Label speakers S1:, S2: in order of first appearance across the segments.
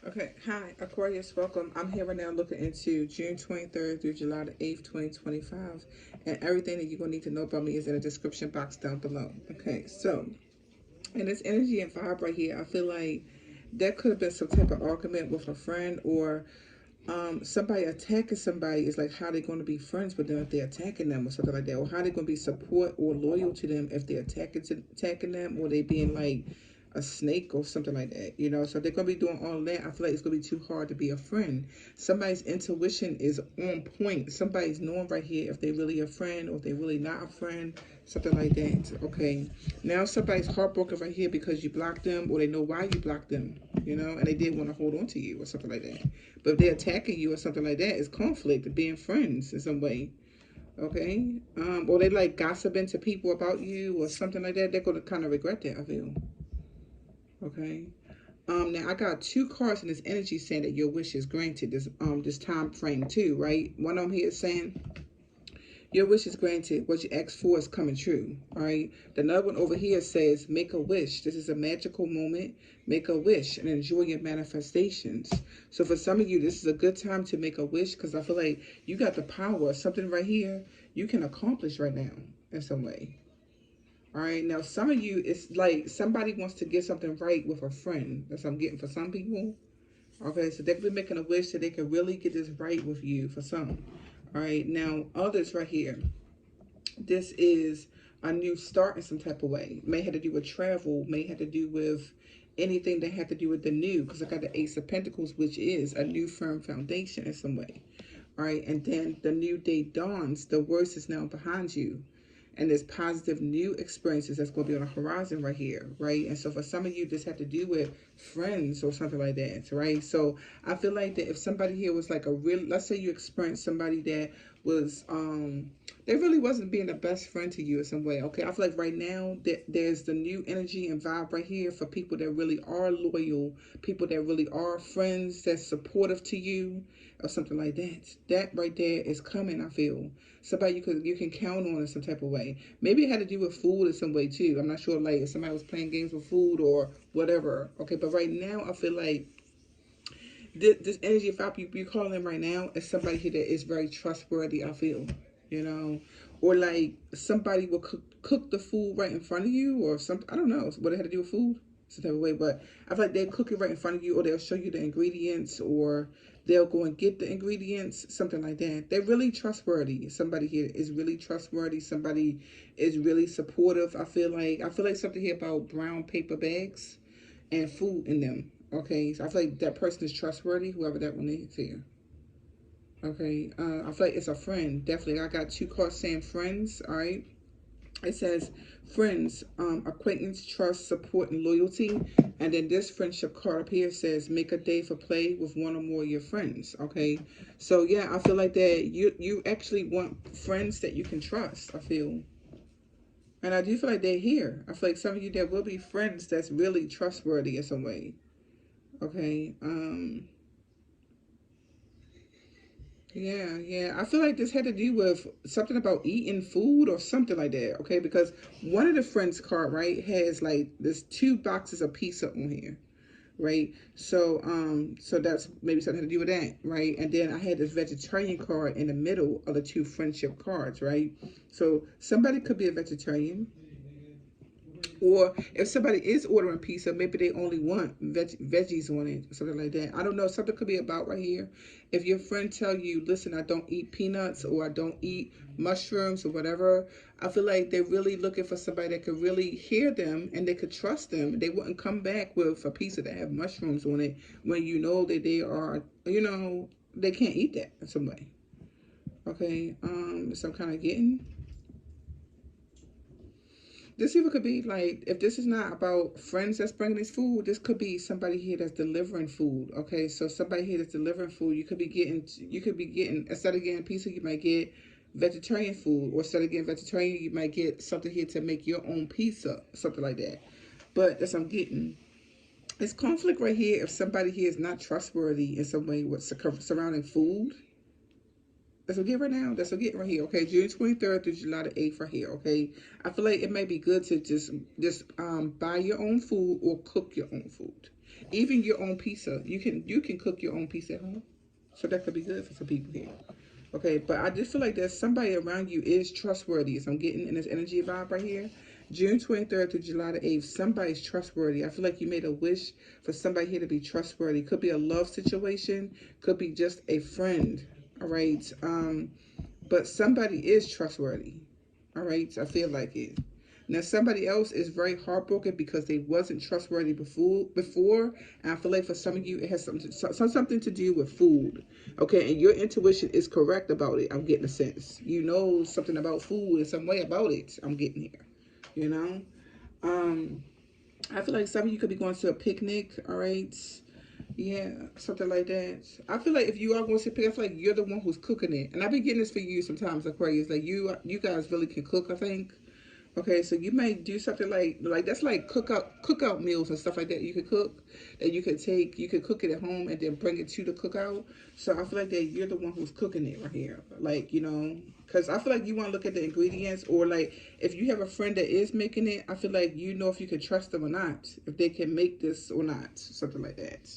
S1: Okay, hi, Aquarius, welcome. I'm here right now looking into June 23rd through July the 8th, 2025. And everything that you're going to need to know about me is in the description box down below. Okay, so in this energy and vibe right here, I feel like there could have been some type of argument with a friend or somebody attacking somebody is like how they going to be friends with them if they're attacking them or something like that, or how they going to be support or loyal to them if they're attacking them, or they being like a snake or something like that, you know. So if they're gonna be doing all that, I feel like it's gonna be too hard to be a friend. Somebody's intuition is on point. Somebody's knowing right here if they really a friend or if they really not a friend, something like that. Okay, now somebody's heartbroken right here because you blocked them, or they know why you blocked them, you know, and they did want to hold on to you or something like that. But if they're attacking you or something like that, it's conflict, being friends in some way. Okay, or they like gossiping to people about you or something like that. They're gonna kind of regret that, I feel. Okay. Now I got two cards in this energy saying that your wish is granted. This time frame too, right? One of them here is saying your wish is granted. What you asked for is coming true. All right. The another one over here says make a wish. This is a magical moment. Make a wish and enjoy your manifestations. So for some of you, this is a good time to make a wish because I feel like you got the power. Something right here you can accomplish right now in some way. All right, now some of you, it's like somebody wants to get something right with a friend. That's what I'm getting for some people. Okay, so they could be making a wish that they can really get this right with you for some. All right, now others right here, this is a new start in some type of way. May have to do with travel, may have to do with anything that had to do with the new, because I got the Ace of Pentacles, which is a new firm foundation in some way. All right, and then the new day dawns, the worst is now behind you, and there's positive new experiences that's going to be on the horizon right here, right? And so for some of you, this had to do with friends or something like that, right? So I feel like that if somebody here was like a real, let's say you experienced somebody that was they really wasn't being the best friend to you in some way. Okay, I feel like right now that there's the new energy and vibe right here for people that really are loyal, people that really are friends, that's supportive to you or something like that. That right there is coming, I feel. Somebody you can count on in some type of way. Maybe it had to do with food in some way too. I'm not sure, like if somebody was playing games with food or whatever. Okay, but right now I feel like this energy if you calling them right now is somebody here that is very trustworthy, I feel, you know, or like somebody will cook the food right in front of you or something. I don't know what it had to do with food, some type of way, but I feel like they'll cook it right in front of you, or they'll show you the ingredients, or they'll go and get the ingredients, something like that. They're really trustworthy. Somebody here is really trustworthy. Somebody is really supportive. I feel like something here about brown paper bags and food in them. Okay, so I feel like that person is trustworthy, whoever that one is here. Okay, I feel like it's a friend. Definitely, I got two cards saying friends. All right, it says friends, acquaintance, trust, support, and loyalty. And then this friendship card up here says make a day for play with one or more of your friends. Okay, so yeah, I feel like that you actually want friends that you can trust. I feel. And I do feel like they're here. I feel like some of you there will be friends that's really trustworthy in some way. Okay. Yeah. I feel like this had to do with something about eating food or something like that. Okay, because one of the friends card right has like there's two boxes of pizza on here, right? So that's maybe something to do with that, right? And then I had this vegetarian card in the middle of the two friendship cards, right? So somebody could be a vegetarian, or if somebody is ordering pizza, maybe they only want veggies on it, something like that. I don't know. Something could be about right here. If your friend tell you, listen, I don't eat peanuts or I don't eat mushrooms or whatever, I feel like they're really looking for somebody that could really hear them and they could trust them. They wouldn't come back with a pizza that have mushrooms on it when you know that they are, they can't eat that in some way. Okay, so I'm kind of getting. This even could be like, if this is not about friends that's bringing this food, this could be somebody here that's delivering food. Okay, so somebody here that's delivering food, you could be getting instead of getting pizza, you might get vegetarian food, or instead of getting vegetarian, you might get something here to make your own pizza, something like that. But that's what I'm getting. It's conflict right here if somebody here is not trustworthy in some way with surrounding food. That's what we get right now. That's what we get right here. Okay, June 23rd through July the 8th right here. Okay, I feel like it may be good to just buy your own food or cook your own food. Even your own pizza. You can cook your own pizza at home. So that could be good for some people here. Okay, but I just feel like there's somebody around you is trustworthy. So I'm getting in this energy vibe right here. June 23rd through July the 8th, somebody's trustworthy. I feel like you made a wish for somebody here to be trustworthy. Could be a love situation, could be just a friend. All right. But somebody is trustworthy. All right. I feel like it. Now somebody else is very heartbroken because they wasn't trustworthy before. And I feel like for some of you it has something to do with food. Okay, and your intuition is correct about it. I'm getting a sense. You know something about food in some way about it. I'm getting here. You know? I feel like some of you could be going to a picnic, all right? Yeah, something like that. I feel like if you are going to pick, I feel like you're the one who's cooking it. And I've been getting this for you sometimes, Aquarius. Like you guys really can cook, I think. Okay, so you might do something like that's like cookout meals and stuff like that. You could cook that you could cook it at home and then bring it to the cookout. So I feel like that you're the one who's cooking it right here. Like, you know, because I feel like you want to look at the ingredients, or like if you have a friend that is making it, I feel like you know if you can trust them or not, if they can make this or not, something like that.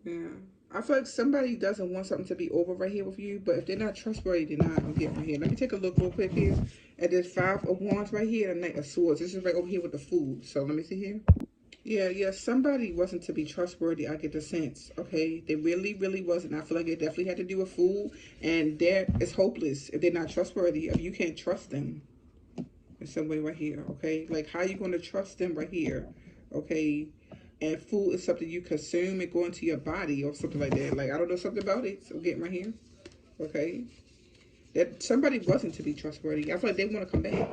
S1: Yeah. I feel like somebody doesn't want something to be over right here with you, but if they're not trustworthy, they're not. I'm getting right here. Let me take a look real quick here. And there's 5 of Wands right here and a Knight of Swords. This is right over here with the food. So let me see here. Yeah. Somebody wasn't to be trustworthy. I get the sense. Okay, they really wasn't. I feel like it definitely had to do with food, and it's hopeless if they're not trustworthy. If you can't trust them in some way right here. Okay, like how you going to trust them right here? Okay, and food is something you consume and go into your body or something like that. Like I don't know something about it. So getting right here. Okay, that somebody wasn't to be trustworthy. I feel like they want to come back.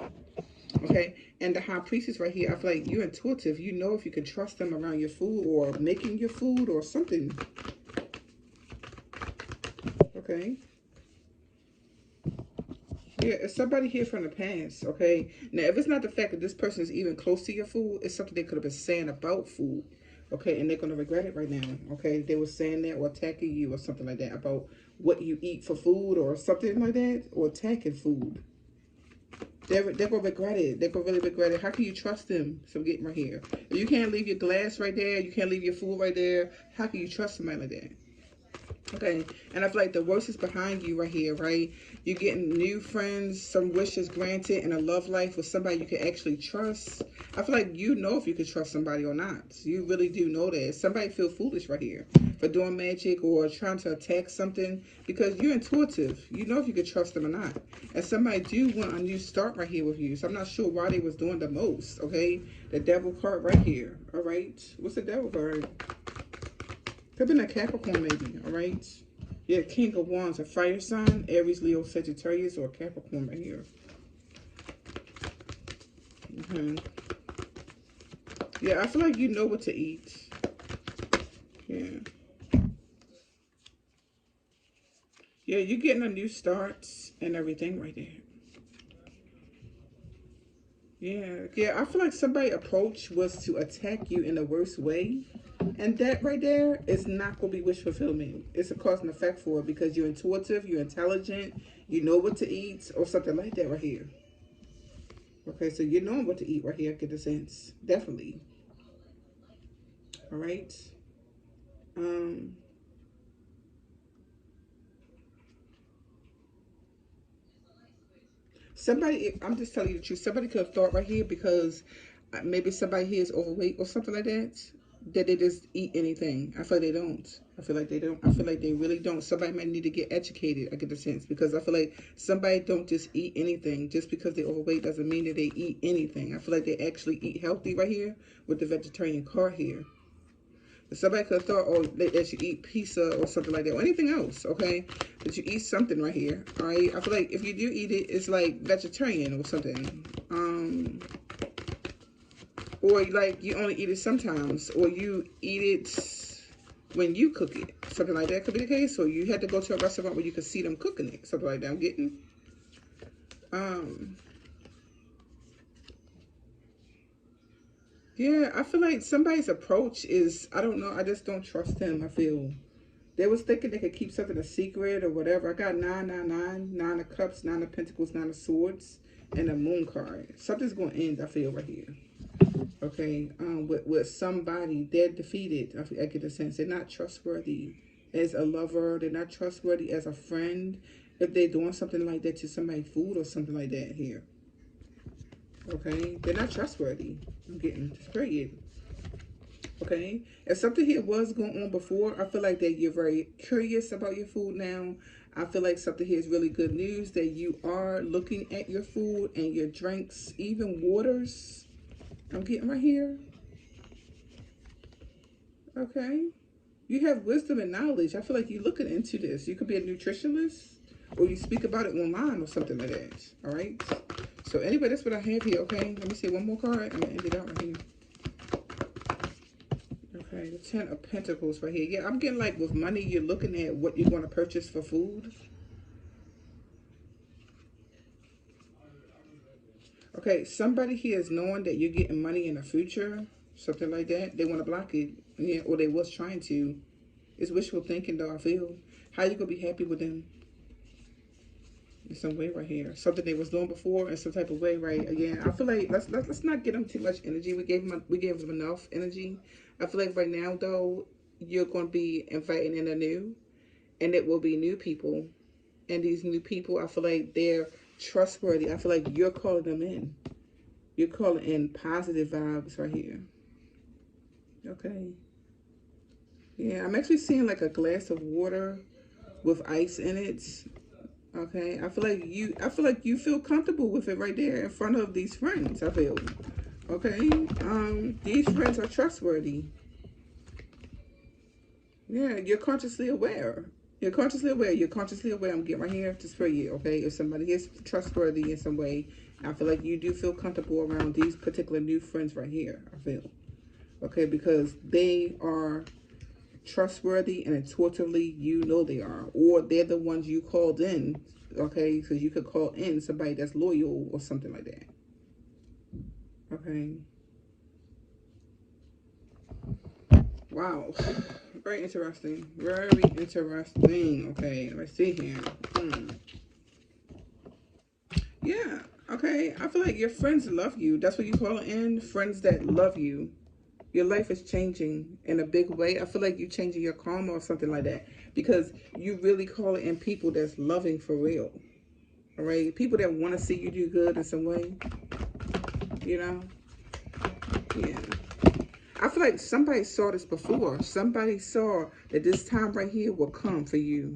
S1: Okay, and the High Priestess right here, I feel like you're intuitive. You know if you can trust them around your food or making your food or something. Okay. Yeah, it's somebody here from the past, okay? Now, if it's not the fact that this person is even close to your food, it's something they could have been saying about food, okay? And they're going to regret it right now, okay? They were saying that or attacking you or something like that about what you eat for food or something like that, or attacking food. They're going to regret it. They're going to really regret it. How can you trust them? So I'm getting right here. If you can't leave your glass right there, you can't leave your food right there, how can you trust somebody like that? Okay, and I feel like the worst is behind you right here, right? You're getting new friends, some wishes granted, and a love life with somebody you can actually trust. I feel like you know if you can trust somebody or not. You really do know that. Somebody feel foolish right here for doing magic or trying to attack something because you're intuitive. You know if you can trust them or not. And somebody do want a new start right here with you. So I'm not sure why they was doing the most, okay? The devil card right here, all right? What's the devil card? Could have been a Capricorn maybe, all right? Yeah, King of Wands, a fire sign, Aries, Leo, Sagittarius, or Capricorn right here. Yeah, I feel like you know what to eat. Yeah. Yeah, you're getting a new start and everything right there. Yeah, I feel like somebody approach was to attack you in the worst way. And that right there is not going to be wish fulfillment. It's a cause and effect for it because you're intuitive, you're intelligent, you know what to eat, or something like that right here. Okay, so you're knowing what to eat right here, get the sense. Definitely. All right. Um, Somebody, I'm just telling you the truth. Somebody could have thought right here because maybe somebody here is overweight or something like that. That they just eat anything. I feel like they don't. I feel like they don't. I feel like they really don't. Somebody might need to get educated. I get the sense because I feel like somebody don't just eat anything. Just because they're overweight doesn't mean that they eat anything. I feel like they actually eat healthy right here with the vegetarian card here. Somebody could have thought, oh, that you eat pizza or something like that, or anything else, okay? That you eat something right here, all right? I feel like if you do eat it, it's like vegetarian or something. Or like you only eat it sometimes, or you eat it when you cook it. Something like that could be the case. Or you had to go to a restaurant where you could see them cooking it. Something like that. I'm getting. Um, yeah, I feel like somebody's approach is, I don't know, I just don't trust them, I feel. They was thinking they could keep something a secret or whatever. I got 999, 9 of Cups, 9 of Pentacles, 9 of Swords. and a moon card. Something's going to end, I feel, right here. Okay, with somebody, they're defeated. I get the sense they're not trustworthy as a lover. They're not trustworthy as a friend. If they're doing something like that to somebody, food or something like that here. Okay, they're not trustworthy. I'm getting discredited. Okay, if something here was going on before, I feel like that you're very curious about your food now. I feel like something here is really good news, that you are looking at your food and your drinks, even waters. I'm getting right here. Okay, you have wisdom and knowledge. I feel like you're looking into this. You could be a nutritionist, or you speak about it online or something like that. All right, so anyway, that's what I have here. Okay, let me see one more card. I'm gonna end it out right here. Okay, the 10 of Pentacles right here. Yeah, I'm getting like with money, you're looking at what you're going to purchase for food. Okay, somebody here is knowing that you're getting money in the future, something like that. They want to block it, yeah, or they was trying to. It's wishful thinking, though, I feel. How you going to be happy with them? In some way right here. Something they was doing before in some type of way, right? Again, I feel like let's not give them too much energy. We gave them enough energy. I feel like right now, though, you're going to be inviting in a new, and it will be new people. And these new people, I feel like they're trustworthy. I feel like you're calling them in. You're calling in positive vibes right here. Okay. Yeah, I'm actually seeing like a glass of water with ice in it. Okay. I feel like you feel comfortable with it right there in front of these friends, I feel. Okay. These friends are trustworthy. Yeah, you're consciously aware. You're consciously aware. You're consciously aware. I'm getting right here just for you, okay? If somebody is trustworthy in some way, I feel like you do feel comfortable around these particular new friends right here, I feel. Okay, because they are trustworthy and intuitively you know they are. Or they're the ones you called in, okay? Because you could call in somebody that's loyal or something like that. Okay. Wow. Very interesting. Very interesting. Okay, let's see here. Yeah. Okay. I feel like your friends love you. That's what you call it in. Friends that love you. Your life is changing in a big way. I feel like you're changing your karma or something like that. Because you really call it in people that's loving for real. All right? People that want to see you do good in some way. You know? Yeah. I feel like somebody saw this before. Somebody saw that this time right here will come for you.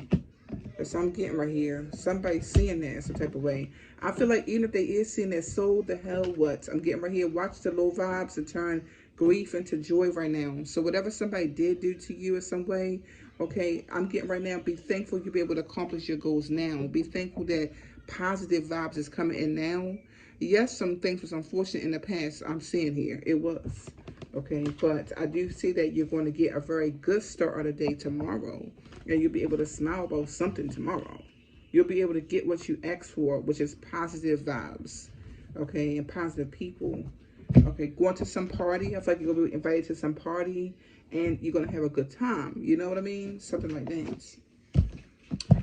S1: That's what I'm getting right here. Somebody seeing that in some type of way. I feel like even if they is seeing that, so the hell what? I'm getting right here. Watch the low vibes and turn grief into joy right now. So whatever somebody did do to you in some way, okay, I'm getting right now. Be thankful you'll be able to accomplish your goals now. Be thankful that positive vibes is coming in now. Yes, some things was unfortunate in the past. I'm seeing here. It was. Okay, but I do see that you're going to get a very good start of the day tomorrow. And you'll be able to smile about something tomorrow. You'll be able to get what you asked for, which is positive vibes. Okay, and positive people. Okay, going to some party. I feel like you're going to be invited to some party and you're going to have a good time. You know what I mean? Something like that.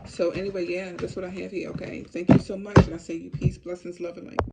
S1: So anyway, yeah, that's what I have here. Okay, thank you so much. And I say you peace, blessings, love, and light.